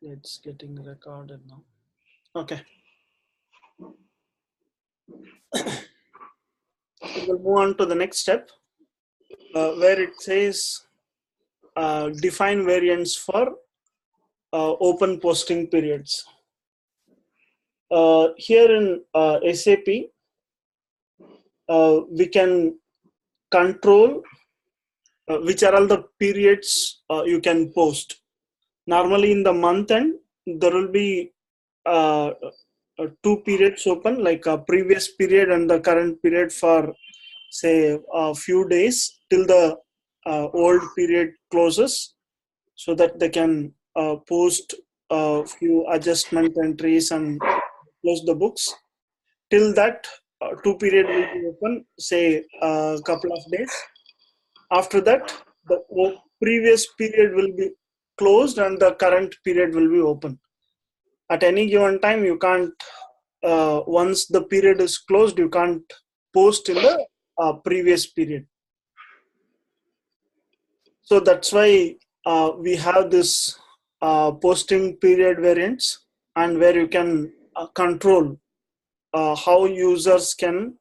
It's getting recorded now. Okay. We'll move on to the next step where it says define variance for open posting periods. Here in SAP, we can control which are all the periods you can post. Normally in the month end, there will be two periods open, like a previous period and the current period for say a few days till the old period closes, so that they can post a few adjustment entries and close the books. Till that two period will be open, say a couple of days. After that, the previous period will be closed and the current period will be open. At any given time, you can't, once the period is closed, you can't post in the previous period. So that's why we have this posting period variants, and where you can control how users can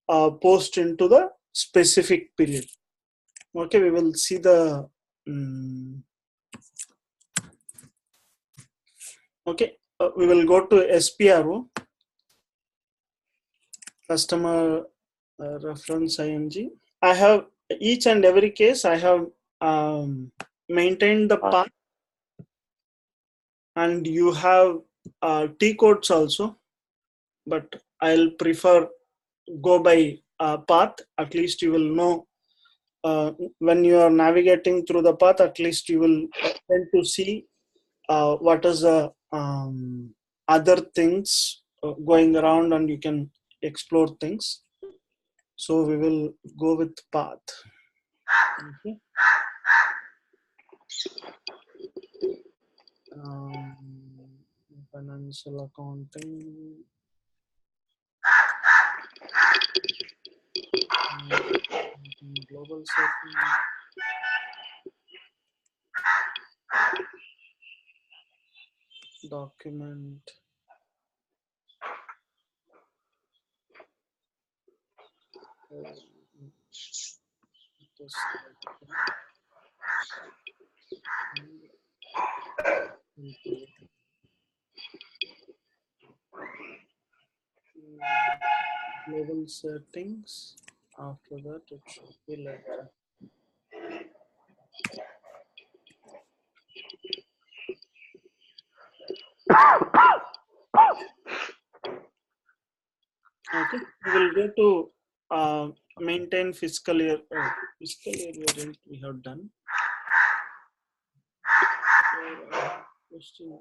post into the specific period. Okay, we will see the okay, we will go to SPRO, customer reference ING. I have each and every case I have maintained the path, and you have T codes also, but I'll prefer go by path. At least you will know when you are navigating through the path, at least you will tend to see what is the other things going around, and you can explore things. So we will go with path. Okay. Financial accounting. Global setting. Document. Global settings. After that, it should be like that. Okay, we will go to maintain fiscal year. Fiscal year variant we have done. Question.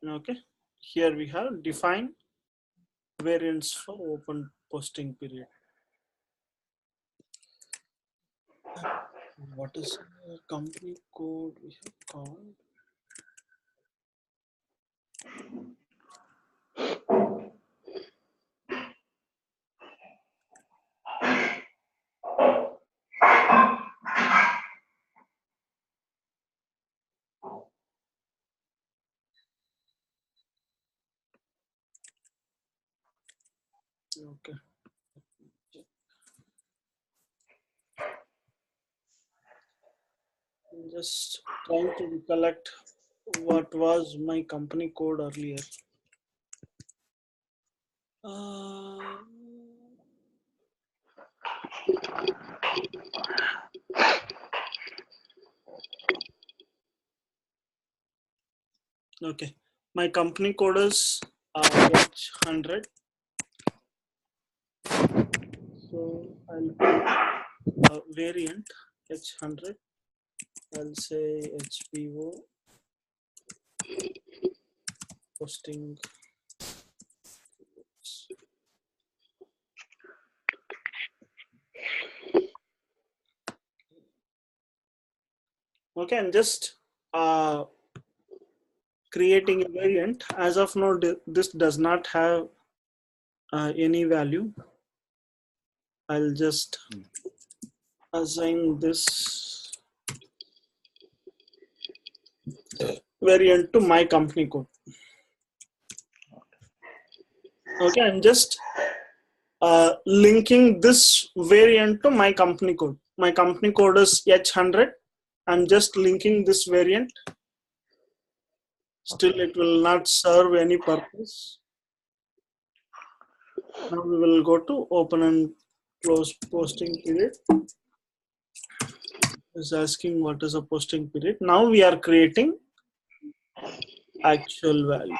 Okay, here we have define variance for open posting period. What is the company code we have called? Okay. I'm just trying to recollect what was my company code earlier. Okay, my company code is H100. So I'll put variant H100. I'll say HPO posting. Okay, and just creating a variant. As of now, this does not have any value. I'll just assign this variant to my company code. Okay, I'm just linking this variant to my company code. My company code is H100. I'm just linking this variant. Still, it will not serve any purpose. Now we will go to open and close posting period. Is asking what is a posting period. Now we are creating actual value.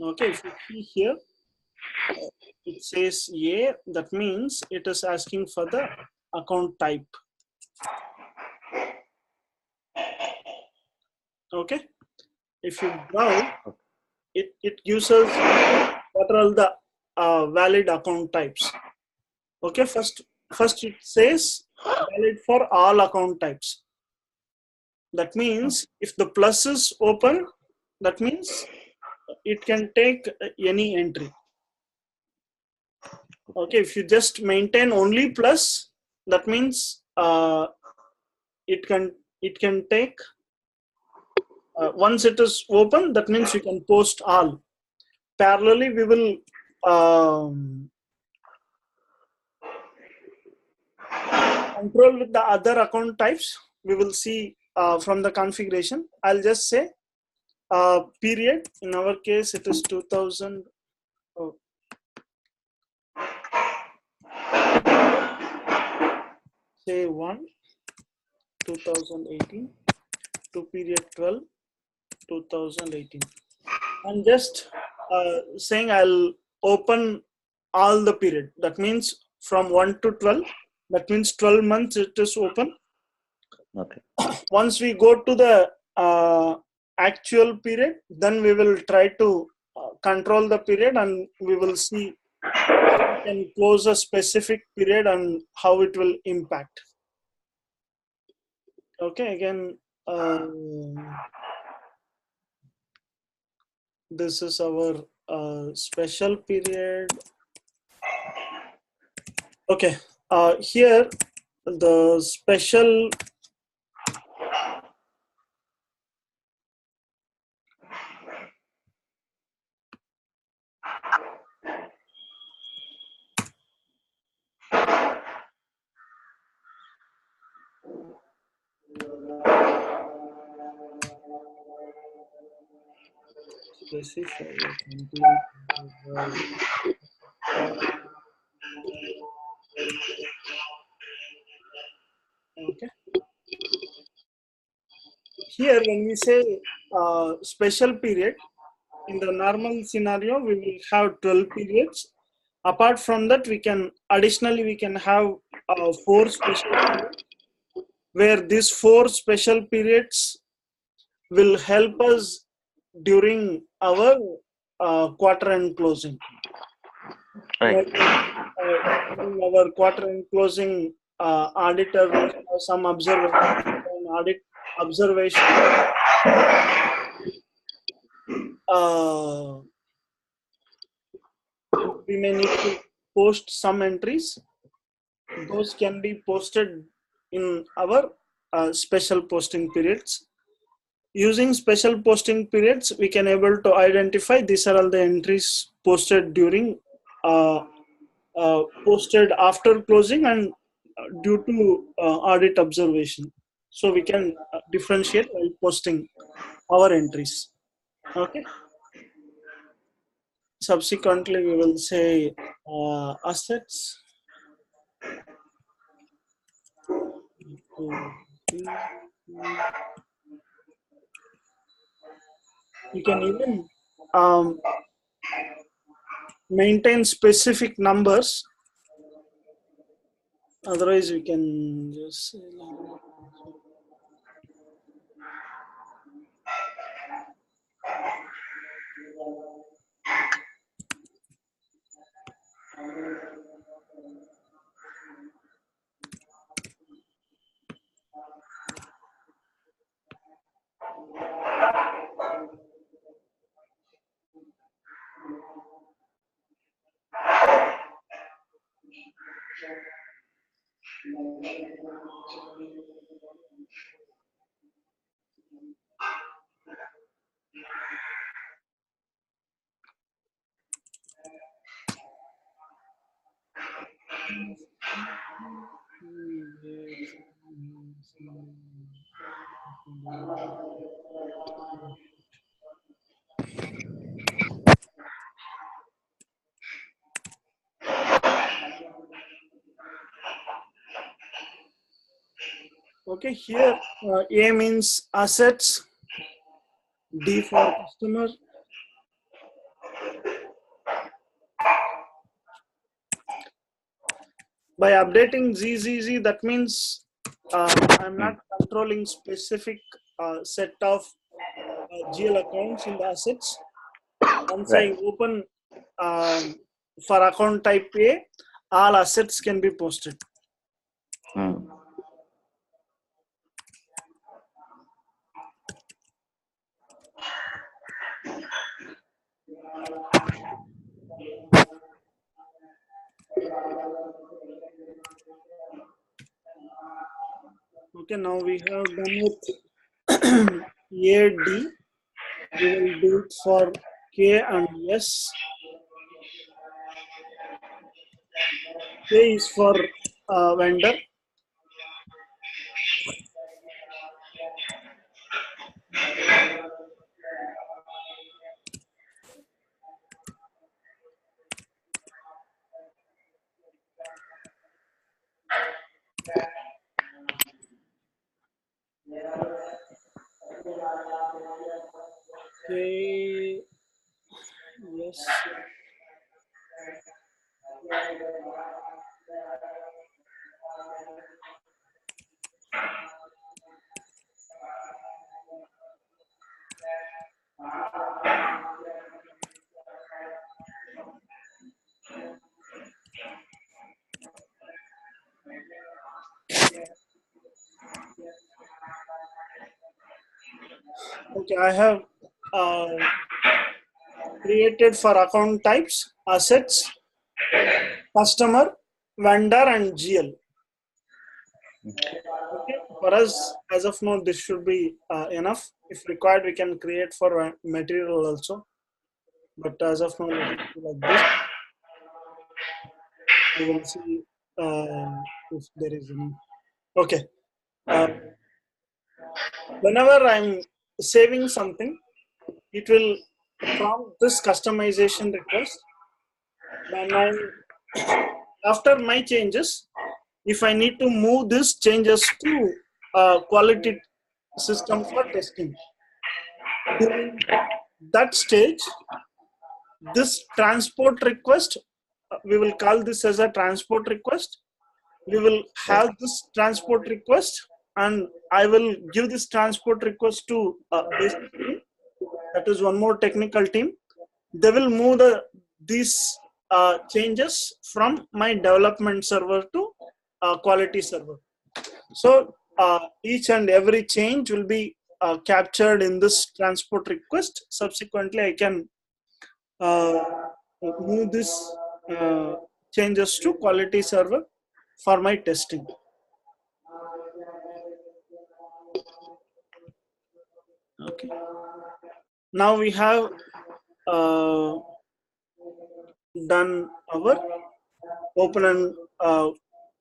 Okay, if you see here, it says A, that means it is asking for the account type. Okay, if you browse, it gives us what are all the valid account types. Okay, first it says valid for all account types. That means if the plus is open, that means it can take any entry. Okay, if you just maintain only plus, that means it can take once it is open, that means you can post all. Parallelly, we will control with the other account types. We will see from the configuration. I'll just say period. In our case, it is 2000. Oh. Say 1, 2018 to period 12, 2018. I'm just saying I'll open all the period. That means from 1 to 12. That means 12 months it is open. Okay. Once we go to the actual period, then we will try to control the period, and we will see how we can close a specific period and how it will impact. Okay, again, this is our special period. Okay, here the special specify. Okay. Here, when we say special period, in the normal scenario, we will have 12 periods. Apart from that, we can have 4 special periods, where these 4 special periods will help us during our quarter end closing. Right. During our quarter end closing, auditor will have some observation, audit observation. We may need to post some entries. Those can be posted in our special posting periods. Using special posting periods, we can able to identify these are all the entries posted during posted after closing and due to audit observation. So we can differentiate while posting our entries. Okay. Subsequently, we will say assets. You can even maintain specific numbers. Otherwise, we can just say Okay, here A means assets, D for customer, by updating ZZZ, that means I'm not controlling specific set of GL accounts in the assets. Once I open for account type A, all assets can be posted. Okay, now we have done with AD. We will do it for K and S. K is for vendor. K, yes. Okay, I have created for account types, assets, customer, vendor, and GL. Okay, for us, as of now, this should be enough. If required, we can create for material also. But as of now, let it be like this. We will see if there is any. Okay. Whenever I'm saving something, it will prompt this customization request. When I'm after my changes, if I need to move these changes to quality system for testing, during that stage, this transport request, we will call this as a transport request. We will have this transport request, and I will give this transport request to basic team. That is one more technical team. They will move these changes from my development server to quality server. So each and every change will be captured in this transport request. Subsequently, I can move this changes to quality server for my testing. Okay. Now we have done our open and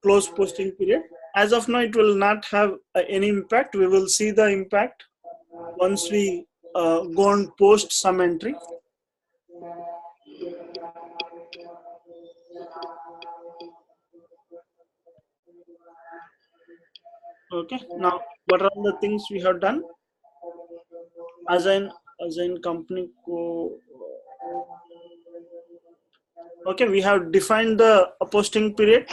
close posting period. As of now, it will not have any impact. We will see the impact once we go and post some entry. Okay, now what are the things we have done? Assign company okay, we have defined the posting period.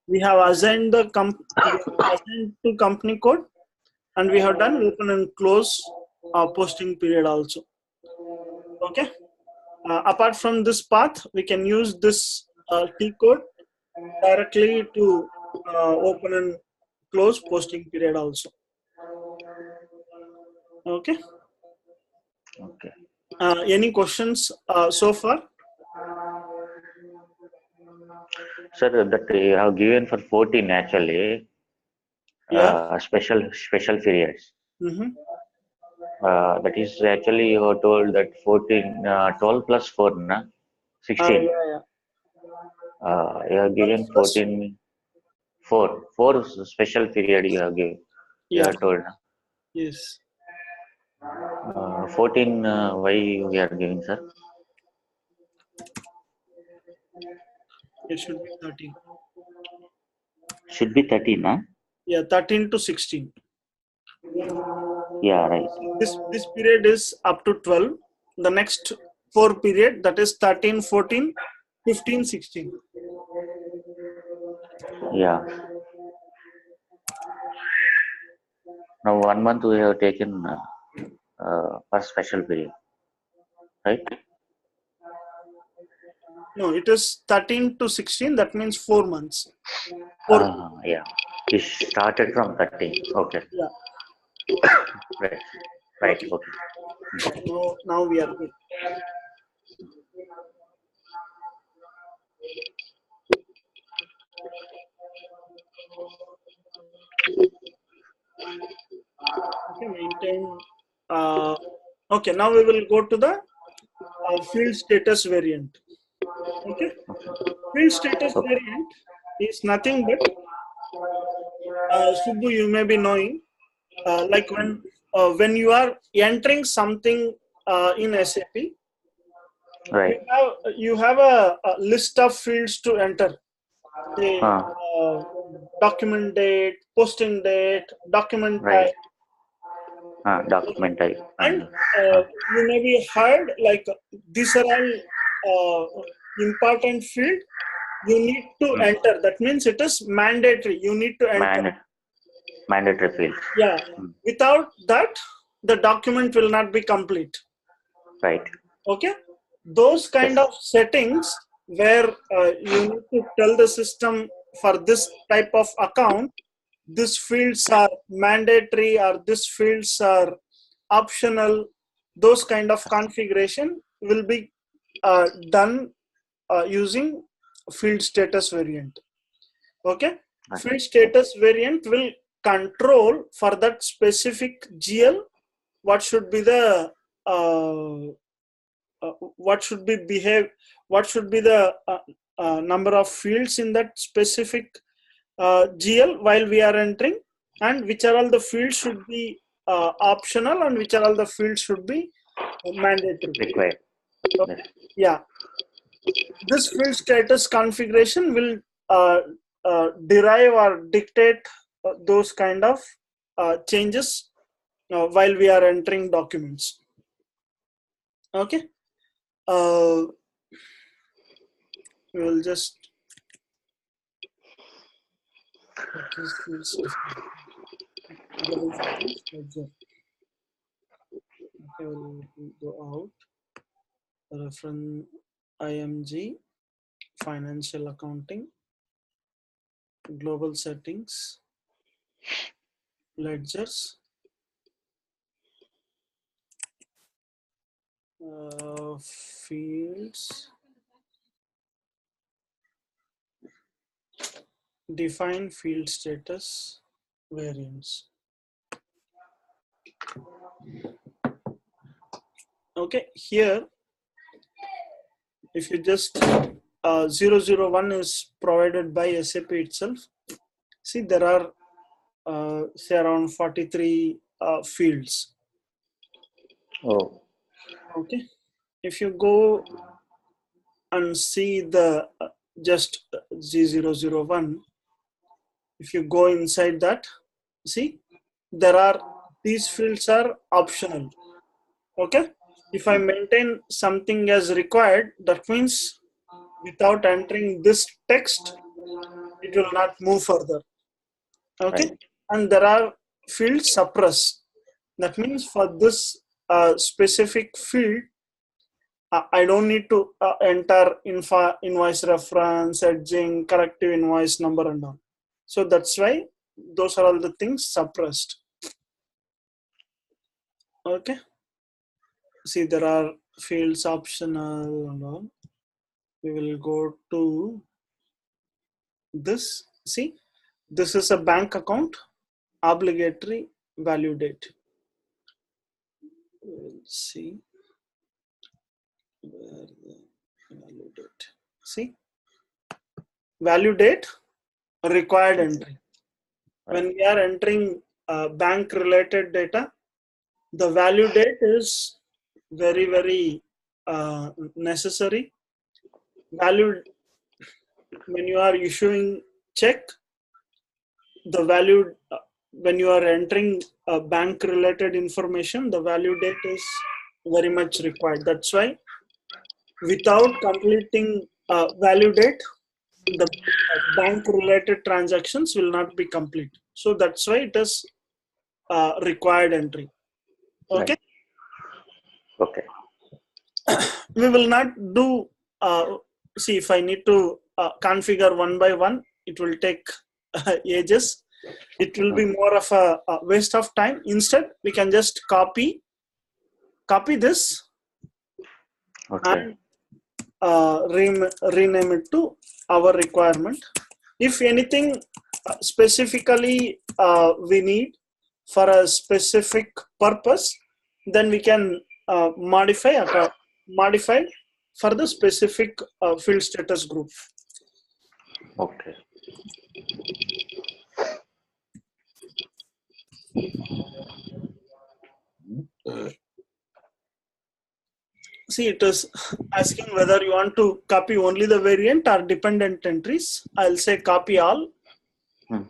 We have assigned the assigned to company code, and we have done open and close posting period also. Okay. Apart from this path, we can use this T code directly to open and close posting period also. Okay. Okay. Any questions so far? Sir, that you have given for 14 actually. Yeah. Special periods. Mm-hmm. That is actually you were told that 14, 12 plus 4, na? 16. Yeah, yeah. You have 12 given plus, 14, 4. 4 is a special period you have given. You yeah, have told, na? yes. 14, why we are giving, sir? It should be 13. Should be 13, na? Yeah, 13 to 16. Yeah, right. This period is up to 12. The next 4 period, that is 13, 14, 15, 16. Yeah. Now 1 month we have taken for special period, right? No, it is 13 to 16. That means 4 months. 4 months. Yeah. It started from 13. Okay. Yeah. Right. Right. Okay. Okay. Now we are good. Okay, maintain. Okay, now we will go to the field status variant. Okay, field status Okay. variant is nothing but Subbu, you may be knowing, like when you are entering something in SAP, Right. you have a list of fields to enter. Say Uh, document date, posting date, document right. type, Document type and and you may be heard like these are all important field you need to enter. That means it is mandatory. You need to enter. mand- mandatory fields. Yeah. Hmm. Without that, the document will not be complete. Right. Okay. Those Yes. kind of settings where you need to tell the system for this type of account, these fields are mandatory or these fields are optional. Those kind of configuration will be done using field status variant. Okay, Right. field status variant will control for that specific GL what should be the what should be behave, what should be the number of fields in that specific GL while we are entering, and which are all the fields should be optional and which are all the fields should be mandatory. Required. So, Yes. yeah, this field status configuration will derive or dictate those kind of changes while we are entering documents. Okay, we will just purchase fields global settings. Okay, we'll go out. Reference IMG, financial accounting, global settings, ledgers, fields, define field status variance. Okay, here if you just 001 is provided by SAP itself. See, there are say around 43 fields. Oh. Okay, if you go and see the just G001, if you go inside that, see, there are these fields are optional. Okay, if I maintain something as required, that means without entering this text, it will not move further. Okay, Right. and there are fields suppress. That means for this specific field, I don't need to enter invoice reference, edging, corrective invoice number and all. So that's why those are all the things suppressed. Okay. See, there are fields optional and all. We will go to this. See, this is a bank account, obligatory value date. We'll see where the value date. See, value date, required entry. When we are entering bank related data, the value date is very, very necessary. Value, when you are issuing check, the value, when you are entering bank related information, the value date is very much required. That's why without completing value date, the bank related transactions will not be complete. So that's why it is required entry. Okay. Right. Okay. We will not do, see, if I need to configure one by one, it will take ages. It will be more of a waste of time. Instead, we can just copy this Okay. and rename it to our requirement. If anything specifically we need for a specific purpose, then we can modify for the specific field status group. Okay. See, it is asking whether you want to copy only the variant or dependent entries. I'll say copy all. Then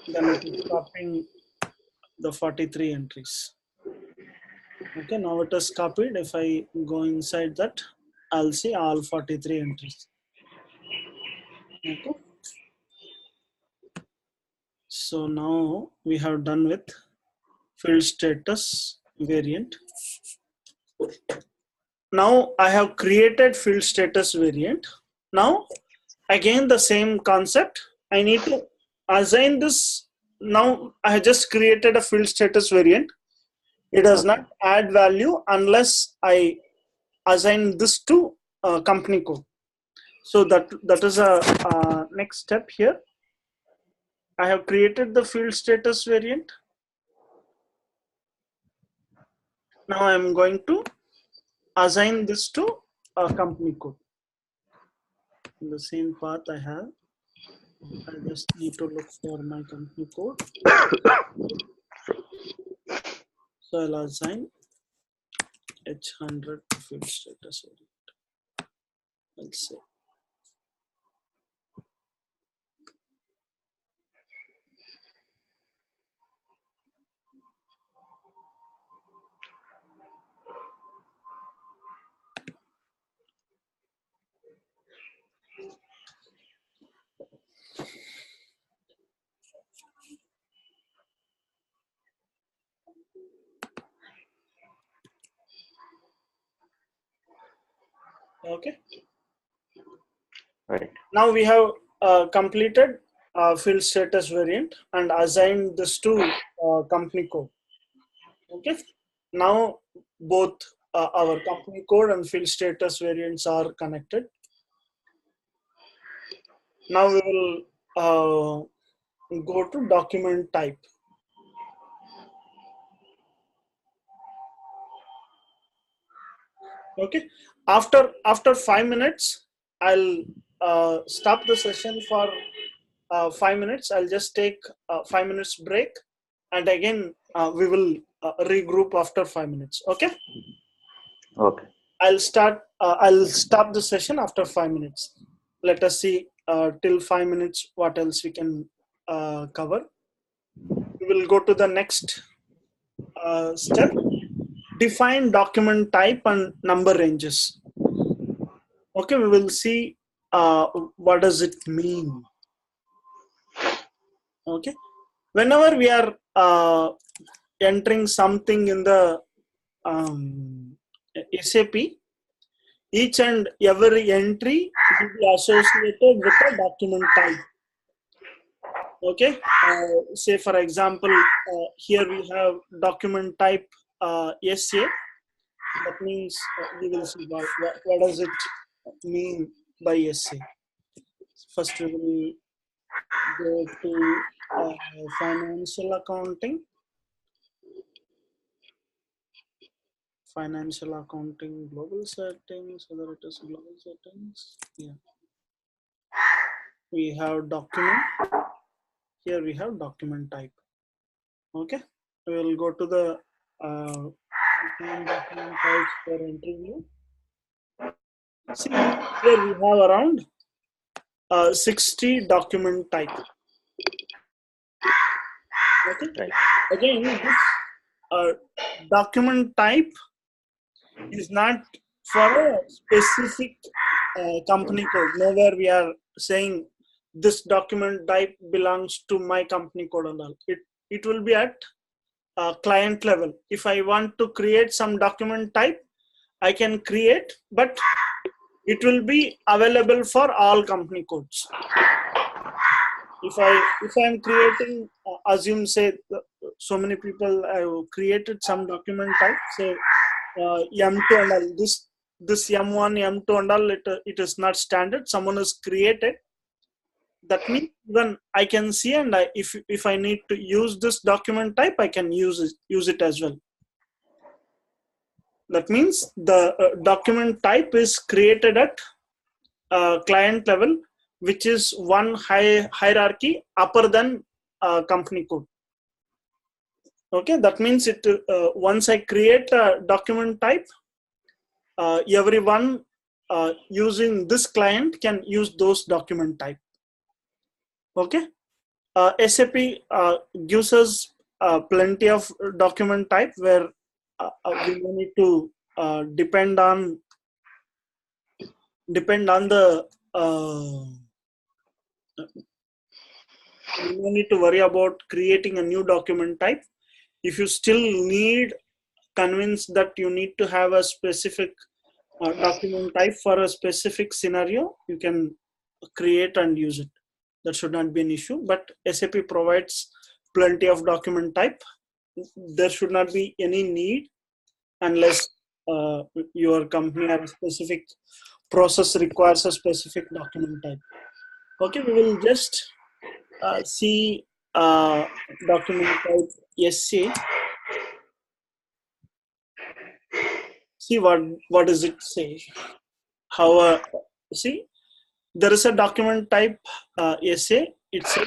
it is copying the 43 entries. Okay, now it is copied. If I go inside that, I'll see all 43 entries. Okay. So now we have done with field status variant. Now I have created field status variant. Now again the same concept. I need to assign this. Now I have just created a field status variant. It does not add value unless I assign this to company code. So that is a next step here. I have created the field status variant. Now I am going to assign this to a company code. In the same path I have, I just need to look for my company code. So I'll assign H100 field status variant. Let's say. Okay. Right. Now we have completed field status variant and assigned this to company code. Okay. Now both our company code and field status variants are connected. Now we will go to document type. Okay. After 5 minutes, I'll stop the session for 5 minutes. I'll just take 5 minutes break, and again we will regroup after 5 minutes. Okay. Okay. I'll stop the session after 5 minutes. Let us see till 5 minutes what else we can cover. We will go to the next step. Define document type and number ranges. Okay, we will see what does it mean. Okay, whenever we are entering something in the SAP, each and every entry will be associated with a document type. Okay, say for example, here we have document type SA. That means we will see what does it mean by SA. First, we will go to financial accounting. financial accounting global settings, whether it is global settings. Yeah, we have document. Here we have document type. Okay, we will go to the document types for interview. See, here we have around 60 document type. Okay, Right. again, this document type is not for a specific company code. Nowhere we are saying this document type belongs to my company code and all. It will be at client level. If I want to create some document type, I can create, but it will be available for all company codes. If I'm creating, assume say so many people have created some document type, say M2 and all. This M1, M2 and all, it is not standard. Someone has created. That means even I can see, and if I need to use this document type, I can use it as well. That means the document type is created at client level, which is one hierarchy upper than company code. Okay, that means it once I create a document type, everyone using this client can use those document type. Okay, SAP gives us plenty of document type where we need to depend on the you don't need to worry about creating a new document type. If you still need convinced that you need to have a specific document type for a specific scenario, you can create and use it. That should not be an issue, but SAP provides plenty of document type. There should not be any need unless your company or a specific process requires a specific document type. Okay, we will just see document type SA. See what does it say? How see, there is a document type SA. It's a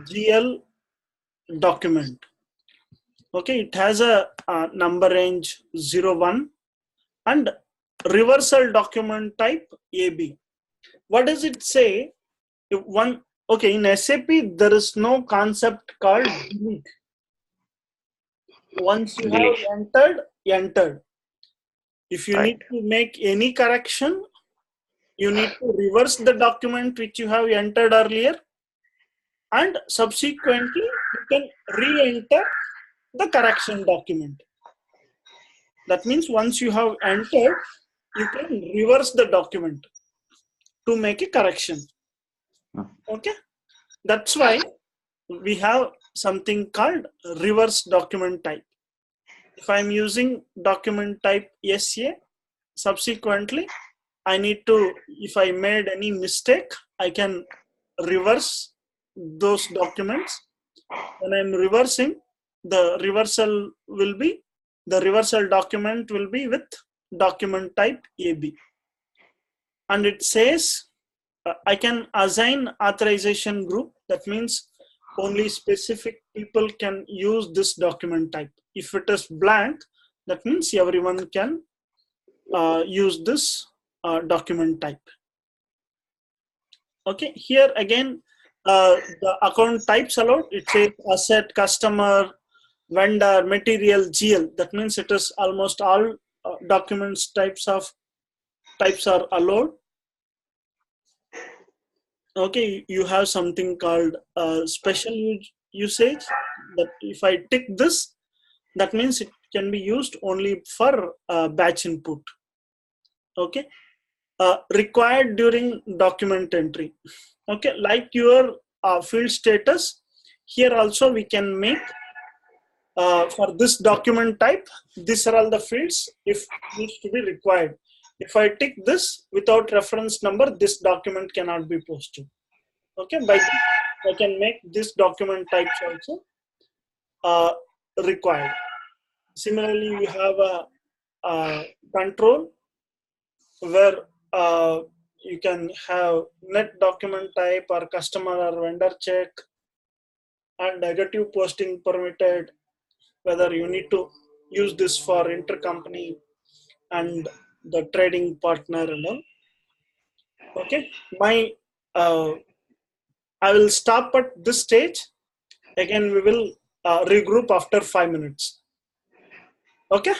GL document. Okay, it has a number range 01 and reversal document type AB. What does it say? Okay, in SAP there is no concept called delete. Once you have entered. If you need to make any correction, you need to reverse the document which you have entered earlier, and subsequently you can re-enter the correction document. That means once you have entered, you can reverse the document to make a correction. Okay, that's why we have something called reverse document type. If I'm using document type SA, subsequently I need to, if I made any mistake, I can reverse those documents. When I'm reversing, the reversal document will be with document type AB. And it says I can assign authorization group. That means only specific people can use this document type. If it is blank, that means everyone can use this document type. Okay, here again, the account types allowed. It says asset, customer, vendor, material, GL. That means it is almost all documents types are allowed. Okay, you have something called special usage. That if I tick this, that means it can be used only for batch input. Okay, required during document entry. Okay, like your field status, here also we can make for this document type, these are all the fields if needs to be required. If I tick this without reference number, this document cannot be posted. Okay, by this, I can make this document types also required. Similarly, we have control where you can have net document type or customer or vendor check, and negative posting permitted, whether you need to use this for intercompany and the trading partner and all. Okay, I will stop at this stage. Again, we will regroup after 5 minutes. Okay.